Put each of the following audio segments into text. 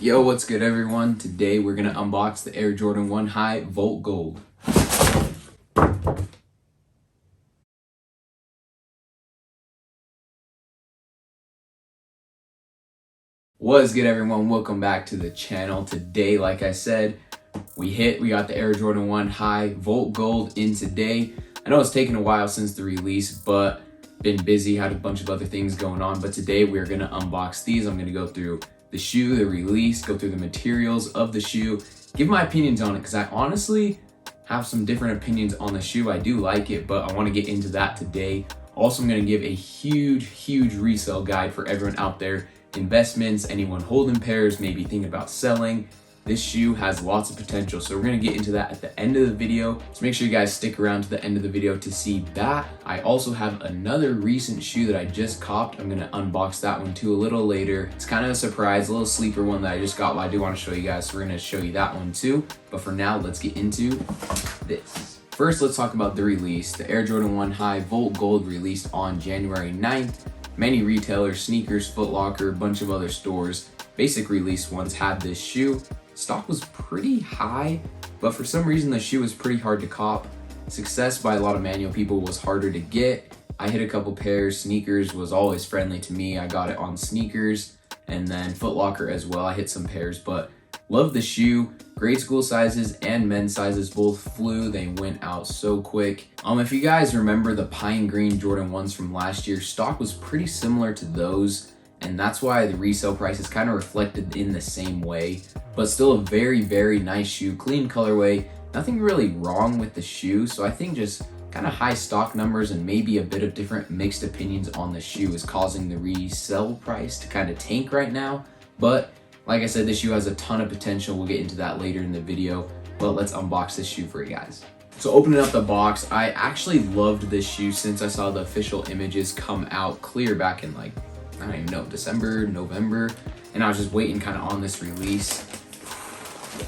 Yo, what's good everyone? Today we're gonna unbox the Air Jordan 1 High Volt Gold. What's good everyone? Welcome back to the channel. Today, like I said, we got the Air Jordan 1 High Volt Gold in today. I know it's taken a while since the release, but been busy, had a bunch of other things going on. But today we're gonna unbox these. I'm gonna go through the shoe, the release, go through the materials of the shoe, give my opinions on it, because I honestly have some different opinions on the shoe. I do like it, but I want to get into that today. Also, I'm going to give a huge resale guide for everyone out there. Investments, anyone holding pairs, maybe thinking about selling. This shoe has lots of potential, so we're going to get into that at the end of the video. So make sure you guys stick around to the end of the video to see that. I also have another recent shoe that I just copped. I'm going to unbox that one too a little later. It's kind of a surprise, a little sleeper one that I just got, but I do want to show you guys, so we're going to show you that one too. But for now, let's get into this. First, let's talk about the release. The Air Jordan 1 High Volt Gold released on January 9th. Many retailers, sneakers, Foot Locker, a bunch of other stores, basic release ones had this shoe. Stock was pretty high, but for some reason the shoe was pretty hard to cop. Success by a lot of manual people was harder to get. I hit a couple pairs. Sneakers was always friendly to me. I got it on Sneakers, and then Foot Locker as well. I hit some pairs, but love the shoe. Grade school sizes and men's sizes both flew. They went out so quick. If you guys remember the pine green Jordan 1s from last year, stock was pretty similar to those, and that's why the resale price is kind of reflected in the same way. But still a very nice shoe, clean colorway, nothing really wrong with the shoe. So I think just kind of high stock numbers and maybe a bit of different mixed opinions on the shoe is causing the resale price to kind of tank right now. But like I said, this shoe has a ton of potential. We'll get into that later in the video, but let's unbox this shoe for you guys. So opening up the box, I actually loved this shoe since I saw the official images come out clear back in like, I don't even know, December, November. And I was just waiting kind of on this release.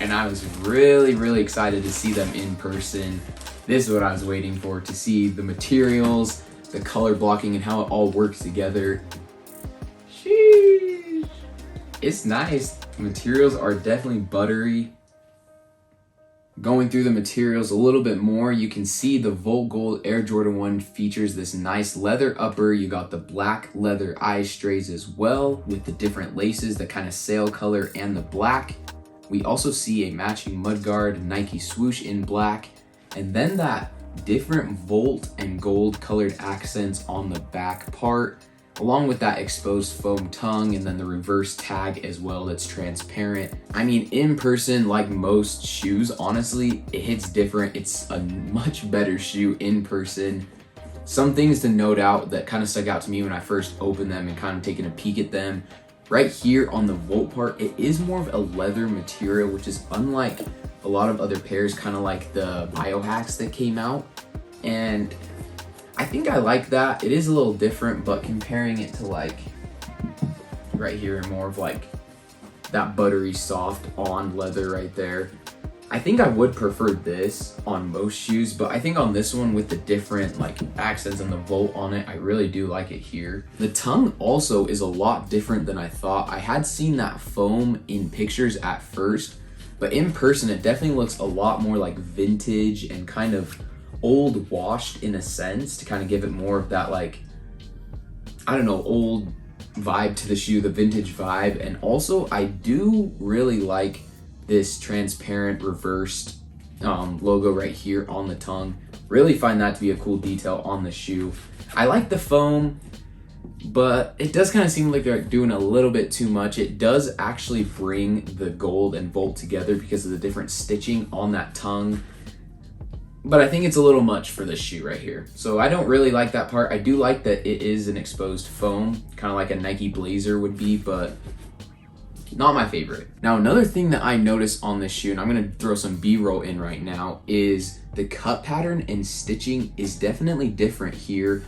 And I was really excited to see them in person. This is what I was waiting for, to see the materials, the color blocking, and how it all works together. Sheesh. It's nice. The materials are definitely buttery. Going through the materials a little bit more, you can see the Volt Gold Air Jordan 1 features this nice leather upper. You got the black leather eye strays as well, with the different laces, the kind of sail color and the black. We also see a matching mudguard Nike swoosh in black, and then that different Volt and gold colored accents on the back part, along with that exposed foam tongue, and then the reverse tag as well that's transparent. I mean, in person, like most shoes, honestly, it hits different. It's a much better shoe in person. Some things to note out that kind of stuck out to me when I first opened them and kind of taking a peek at them. Right here on the Volt part, it is more of a leather material, which is unlike a lot of other pairs, kind of like the biohacks that came out. And I think I like that. It is a little different, but comparing it to like right here, more of like that buttery soft on leather right there, I think I would prefer this on most shoes, but I think on this one with the different like accents and the Volt on it, I really do like it here. The tongue also is a lot different than I thought. I had seen that foam in pictures at first, but in person it definitely looks a lot more like vintage and kind of old washed in a sense, to kind of give it more of that like, I don't know, old vibe to the shoe, the vintage vibe. And also I do really like this transparent reversed logo right here on the tongue. Really find that to be a cool detail on the shoe. I like the foam, but it does kind of seem like they're doing a little bit too much. It does actually bring the gold and Volt together because of the different stitching on that tongue, but I think it's a little much for this shoe right here. So I don't really like that part. I do like that it is an exposed foam, kind of like a Nike Blazer would be, but not my favorite. Now, another thing that I noticed on this shoe, and I'm gonna throw some B-roll in right now, is the cut pattern and stitching is definitely different here.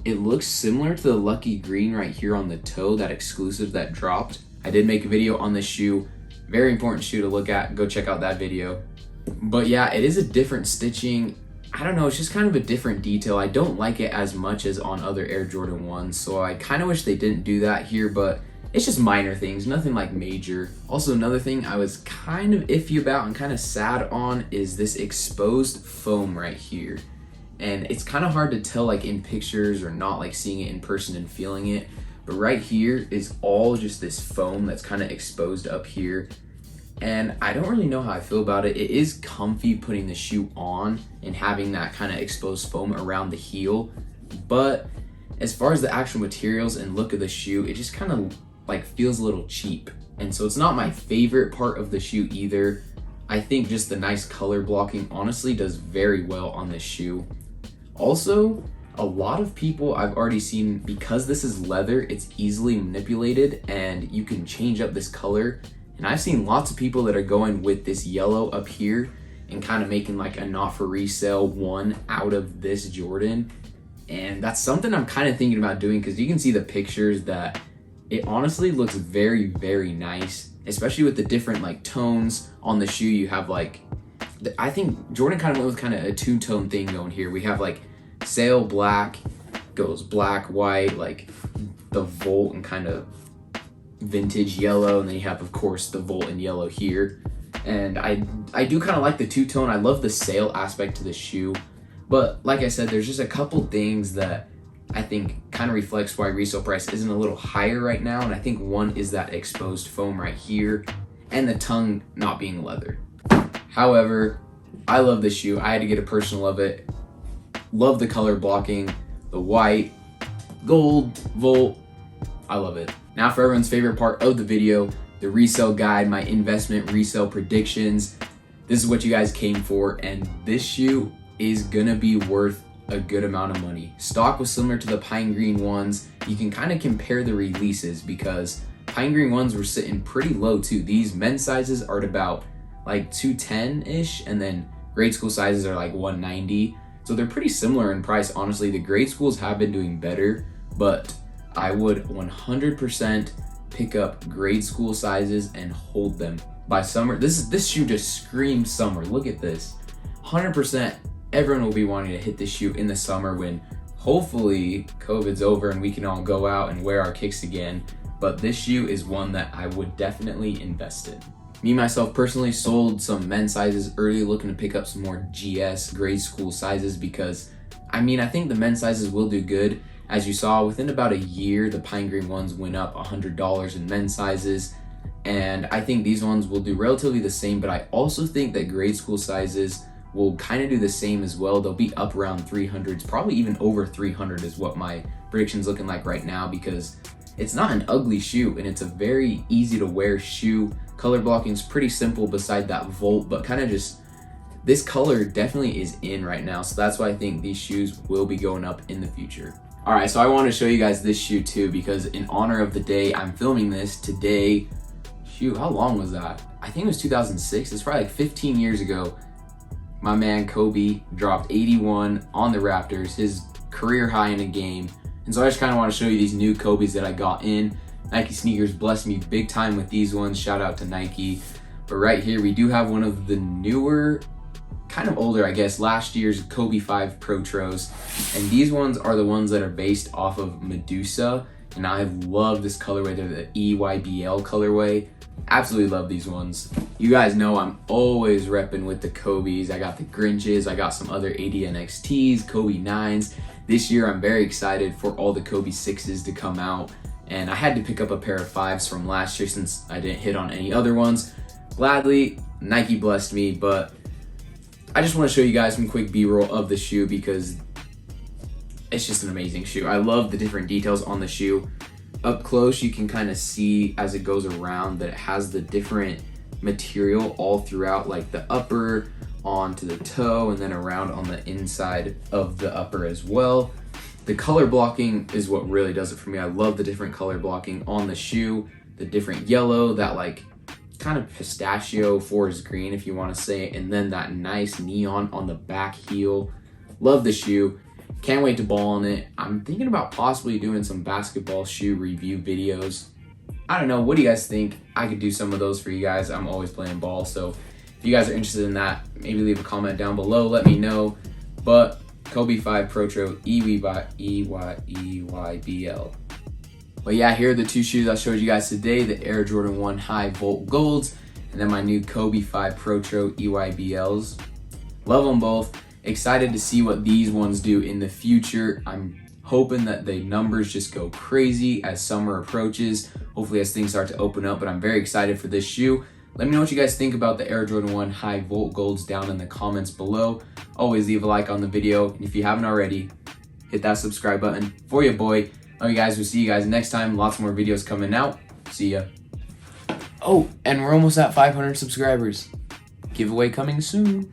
It looks similar to the Lucky Green right here on the toe, that exclusive that dropped. I did make a video on this shoe. Very important shoe to look at. Go check out that video. But yeah, it is a different stitching. I don't know, it's just kind of a different detail. I don't like it as much as on other Air Jordan 1s, so I kind of wish they didn't do that here, but it's just minor things, nothing like major. Also, another thing I was kind of iffy about and kind of sad on is this exposed foam right here. And it's kind of hard to tell like in pictures or not like seeing it in person and feeling it. But right here is all just this foam that's kind of exposed up here. And I don't really know how I feel about it. It is comfy putting the shoe on and having that kind of exposed foam around the heel. But as far as the actual materials and look of the shoe, it just kind of like feels a little cheap. And so it's not my favorite part of the shoe either. I think just the nice color blocking honestly does very well on this shoe. Also, a lot of people I've already seen, because this is leather, it's easily manipulated and you can change up this color. And I've seen lots of people that are going with this yellow up here and kind of making like a not for resale one out of this Jordan. And that's something I'm kind of thinking about doing, because you can see the pictures that it honestly looks very, very nice, especially with the different like tones on the shoe. You have like, I think Jordan kind of went with kind of a two-tone thing going here. We have like sail black, goes black, white, like the Volt and kind of vintage yellow, and then you have of course the Volt and yellow here. And I do kind of like the two-tone. I love the sail aspect to the shoe, but like I said, there's just a couple things that I think kind of reflects why resale price isn't a little higher right now. And I think one is that exposed foam right here and the tongue not being leather. However, I love this shoe. I had to get a personal of it. Love the color blocking, the white, gold, Volt. I love it. Now for everyone's favorite part of the video, the resale guide, my investment resale predictions. This is what you guys came for, and this shoe is gonna be worth a good amount of money. Stock was similar to the pine green ones. You can kind of compare the releases because pine green ones were sitting pretty low too. These men's sizes are at about like 210-ish, and then grade school sizes are like 190. So they're pretty similar in price. Honestly, the grade schools have been doing better, but I would 100% pick up grade school sizes and hold them by summer. This shoe just screams summer. Look at this. 100% everyone will be wanting to hit this shoe in the summer when hopefully COVID's over and we can all go out and wear our kicks again. But this shoe is one that I would definitely invest in. Me, myself, personally sold some men's sizes early, looking to pick up some more GS grade school sizes because, I mean, I think the men's sizes will do good. As you saw, within about a year, the pine green ones went up $100 in men's sizes. And I think these ones will do relatively the same, but I also think that grade school sizes will kind of do the same as well. They'll be up around 300s, probably even over 300 is what my prediction's looking like right now, because it's not an ugly shoe and it's a very easy to wear shoe. Color blocking is pretty simple beside that Volt, but kind of just, this color definitely is in right now. So that's why I think these shoes will be going up in the future. All right, so I want to show you guys this shoe too, because in honor of the day I'm filming this today, shoot, how long was that? I think it was 2006. It's probably like 15 years ago. My man Kobe dropped 81 on the Raptors, his career high in a game. And so I just kind of want to show you these new Kobe's that I got in. Nike sneakers blessed me big time with these ones. Shout out to Nike. But right here, we do have one of the newer, kind of older, I guess, last year's Kobe 5 Protros. And these ones are the ones that are based off of Medusa. And I love this colorway. They're the EYBL colorway. Absolutely love these ones. You guys know I'm always repping with the Kobe's. I got the Grinches. I got some other ADNXTs, Kobe 9s. This year, I'm very excited for all the Kobe 6s to come out. And I had to pick up a pair of 5s from last year since I didn't hit on any other ones. Gladly, Nike blessed me, but I just want to show you guys some quick B-roll of the shoe because it's just an amazing shoe. I love the different details on the shoe. Up close, you can kind of see as it goes around that it has the different material all throughout, like the upper onto the toe and then around on the inside of the upper as well. The color blocking is what really does it for me. I love the different color blocking on the shoe, the different yellow, that like kind of pistachio forest green if you want to say it, and then that nice neon on the back heel. Love the shoe. Can't wait to ball on it. I'm thinking about possibly doing some basketball shoe review videos. I don't know, what do you guys think? I could do some of those for you guys. I'm always playing ball, so if you guys are interested in that, maybe leave a comment down below, let me know. But Kobe 5 Protro EYBL. But yeah, here are the two shoes I showed you guys today, the Air Jordan 1 High Volt Golds, and then my new Kobe 5 Protro EYBLs. Love them both. Excited to see what these ones do in the future. I'm hoping that the numbers just go crazy as summer approaches. Hopefully as things start to open up, but I'm very excited for this shoe. Let me know what you guys think about the Air Jordan 1 High Volt Golds down in the comments below. Always leave a like on the video, and if you haven't already, hit that subscribe button for your boy. Love you guys. We'll see you guys next time. Lots more videos coming out. See ya. Oh, and we're almost at 500 subscribers. Giveaway coming soon.